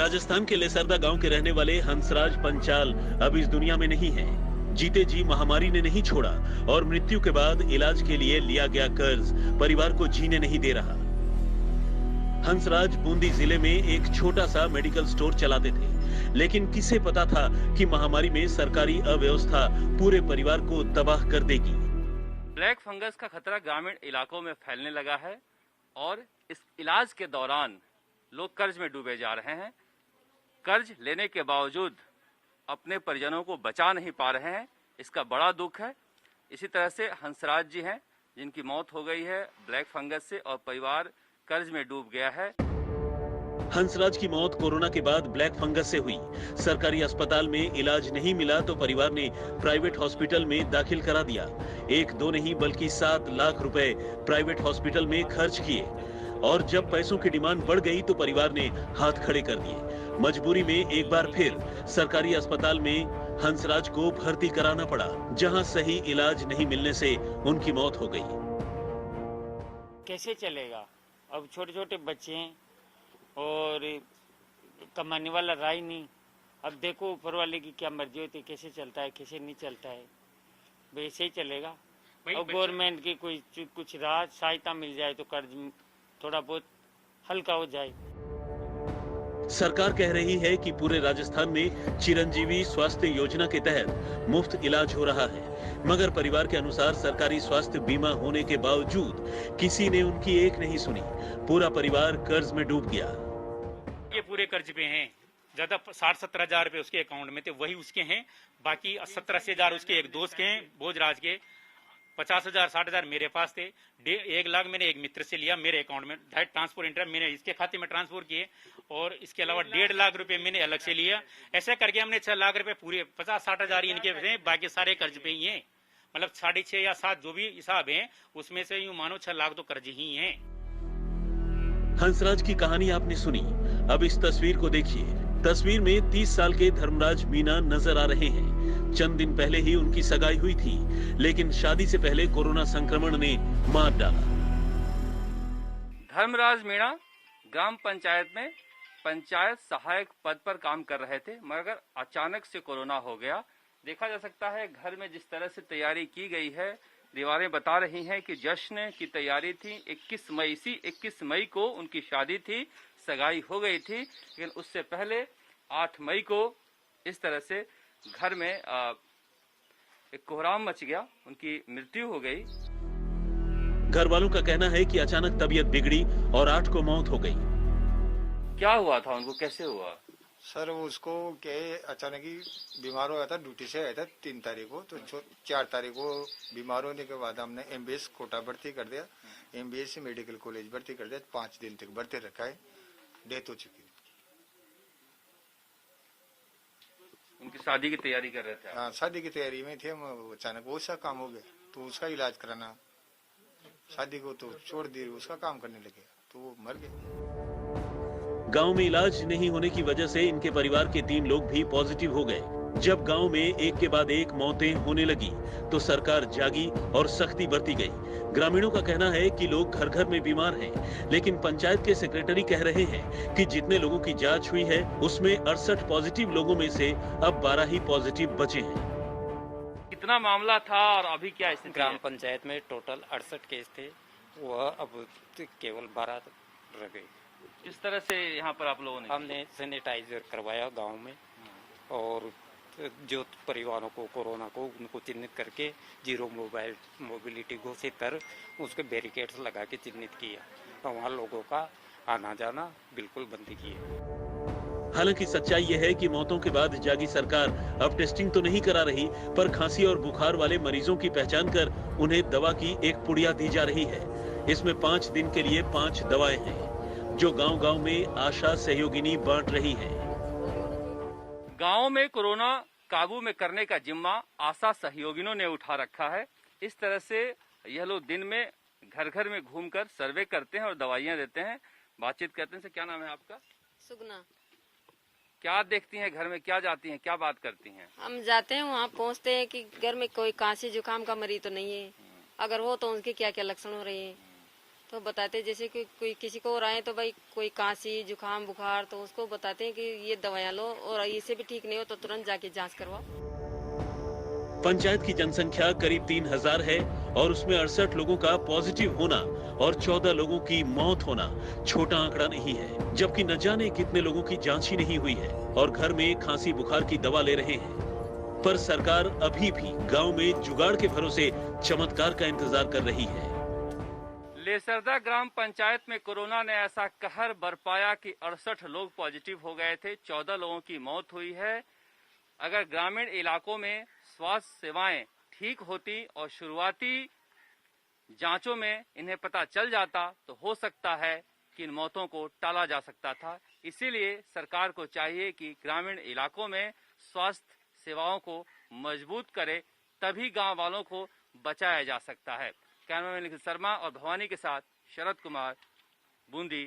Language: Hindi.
राजस्थान के लेसरदा गांव के रहने वाले हंसराज पंचाल अब इस दुनिया में नहीं है। जीते जी महामारी ने नहीं छोड़ा और मृत्यु के बाद इलाज के लिए लिया गया कर्ज परिवार को जीने नहीं दे रहा। हंसराज बूंदी जिले में एक छोटा सा मेडिकल स्टोर चलाते थे, लेकिन किसे पता था कि महामारी में सरकारी अव्यवस्था पूरे परिवार को तबाह कर देगी। ब्लैक फंगस का खतरा ग्रामीण इलाकों में फैलने लगा है और इस इलाज के दौरान लोग कर्ज में डूबे जा रहे हैं। कर्ज लेने के बावजूद अपने परिजनों को बचा नहीं पा रहे हैं, इसका बड़ा दुख है। इसी तरह से हंसराज जी हैं जिनकी मौत हो गई है ब्लैक फंगस से और परिवार कर्ज में डूब गया है। हंसराज की मौत कोरोना के बाद ब्लैक फंगस से हुई। सरकारी अस्पताल में इलाज नहीं मिला तो परिवार ने प्राइवेट हॉस्पिटल में दाखिल करा दिया। 1-2 नहीं बल्कि 7 लाख रुपए प्राइवेट हॉस्पिटल में खर्च किए और जब पैसों की डिमांड बढ़ गई तो परिवार ने हाथ खड़े कर दिए। मजबूरी में एक बार फिर सरकारी अस्पताल में हंसराज को भर्ती कराना पड़ा, जहां सही इलाज नहीं मिलने से उनकी मौत हो गई। कैसे चलेगा? अब छोटे छोटे बच्चे हैं और कमाने वाला रहा ही नहीं। अब देखो ऊपर वाले की क्या मर्जी होती है, कैसे चलता है कैसे नहीं चलता है, वैसे ही चलेगा। अब गवर्नमेंट की कुछ राहत सहायता मिल जाए तो कर्ज थोड़ा बहुत हल्का हो जाए। सरकार कह रही है कि पूरे राजस्थान में चिरंजीवी स्वास्थ्य योजना के तहत मुफ्त इलाज हो रहा है, मगर परिवार के अनुसार सरकारी स्वास्थ्य बीमा होने के बावजूद किसी ने उनकी एक नहीं सुनी। पूरा परिवार कर्ज में डूब गया। ये पूरे कर्ज पे हैं, ज्यादा 60-70 हजार रुपए उसके अकाउंट में थे, वही उसके हैं। बाकी 70-80 हजार उसके एक दोस्त के हैं भोजराज के। 50,000 60,000 मेरे पास थे। 1 लाख मैंने एक मित्र से लिया मेरे अकाउंट में, ट्रांसफर इंटर मैंने इसके खाते में ट्रांसफर किए और इसके अलावा 1.5 लाख रुपए मैंने अलग से लिया। ऐसा करके हमने 6 लाख रुपए पूरे 50-60 हजार इनके थे, बाकी सारे कर्ज पे ही हैं। मतलब 6.5 या 7 जो भी हिसाब है उसमें से यूं मानो 6 लाख तो कर्ज ही है। हंसराज की कहानी आपने सुनी, अब इस तस्वीर को देखिए। तस्वीर में 30 साल के धर्मराज मीणा नजर आ रहे हैं। चंद दिन पहले ही उनकी सगाई हुई थी, लेकिन शादी से पहले कोरोना संक्रमण ने मार डाला। धर्मराज मीणा ग्राम पंचायत में पंचायत सहायक पद पर काम कर रहे थे, मगर अचानक से कोरोना हो गया। देखा जा सकता है घर में जिस तरह से तैयारी की गई है, दीवारें बता रही हैं कि जश्न की तैयारी थी। 21 मई को उनकी शादी थी, सगाई हो गई थी, लेकिन उससे पहले 8 मई को इस तरह से घर में एक कोहराम मच गया, उनकी मृत्यु हो गई। घर वालों का कहना है कि अचानक तबीयत बिगड़ी और 8 को मौत हो गई। क्या हुआ था उनको, कैसे हुआ? सर उसको क्या अचानक ही बीमार हो गया था, ड्यूटी से आया था 3 तारीख को, तो 4 तारीख को बीमार होने के बाद हमने MBS कोटा भर्ती कर दिया, MBS मेडिकल कॉलेज भर्ती कर दिया। 5 दिन तक भर्ती रखा है, डेथ हो चुकी है। उनकी शादी की तैयारी कर रहे थे? हाँ, शादी की तैयारी में थे हम, अचानक वो सा काम हो गया तो उसका इलाज कराना, शादी को तो छोड़ दी, उसका काम करने लगे तो वो मर गए। गांव में इलाज नहीं होने की वजह से इनके परिवार के 3 लोग भी पॉजिटिव हो गए। जब गांव में एक के बाद एक मौतें होने लगी तो सरकार जागी और सख्ती बरती गई। ग्रामीणों का कहना है कि लोग घर घर में बीमार हैं, लेकिन पंचायत के सेक्रेटरी कह रहे हैं कि जितने लोगों की जांच हुई है उसमें 68 पॉजिटिव लोगों में से अब 12 ही पॉजिटिव बचे हैं। कितना मामला था और अभी क्या स्थिति? ग्राम पंचायत में टोटल 68 केस थे, वह अब केवल 12 रह गए। किस तरह से यहाँ पर आप लोगों ने? हमने सैनिटाइजर करवाया गांव में और जो परिवारों को कोरोना को उनको चिन्हित करके जीरो मोबिलिटी घोषित कर उसके बैरिकेड्स लगा के चिन्हित किया, तो वहाँ लोगों का आना जाना बिल्कुल बंद किया। हालांकि सच्चाई यह है कि मौतों के बाद जागी सरकार अब टेस्टिंग तो नहीं करा रही, पर खांसी और बुखार वाले मरीजों की पहचान कर उन्हें दवा की एक पुड़िया दी जा रही है। इसमें 5 दिन के लिए 5 दवाएं हैं जो गांव-गांव में आशा सहयोगिनी बांट रही हैं। गांव में कोरोना काबू में करने का जिम्मा आशा सहयोगिनों ने उठा रखा है। इस तरह से यह लोग दिन में घर घर में घूमकर सर्वे करते हैं और दवाइयां देते हैं, बातचीत करते हैं। क्या नाम है आपका? सुगना। क्या देखती हैं घर में, क्या जाती हैं, क्या बात करती हैं? हम जाते हैं वहाँ पहुँचते हैं कि घर में कोई खांसी जुकाम का मरीज तो नहीं है, अगर हो तो उनके क्या क्या लक्षण हो रहे हैं, तो बताते जैसे कि कोई किसी को और आए तो भाई कोई खांसी जुकाम बुखार तो उसको बताते हैं कि ये दवाइयाँ लो और इससे भी ठीक नहीं हो तो तुरंत जाके जांच करवाओ। पंचायत की जनसंख्या करीब 3000 है और उसमें 68 लोगों का पॉजिटिव होना और 14 लोगों की मौत होना छोटा आंकड़ा नहीं है, जबकि न जाने कितने लोगों की जांच ही नहीं हुई है और घर में खांसी बुखार की दवा ले रहे हैं। पर सरकार अभी भी गांव में जुगाड़ के भरोसे चमत्कार का इंतजार कर रही है। लेसरदा ग्राम पंचायत में कोरोना ने ऐसा कहर बरपाया कि 68 लोग पॉजिटिव हो गए थे, 14 लोगों की मौत हुई है। अगर ग्रामीण इलाकों में स्वास्थ्य सेवाएं ठीक होती और शुरुआती जांचों में इन्हें पता चल जाता तो हो सकता है कि इन मौतों को टाला जा सकता था। इसीलिए सरकार को चाहिए कि ग्रामीण इलाकों में स्वास्थ्य सेवाओं को मजबूत करे, तभी गांव वालों को बचाया जा सकता है। कैमरामैन निखिल शर्मा और भवानी के साथ शरद कुमार, बूंदी।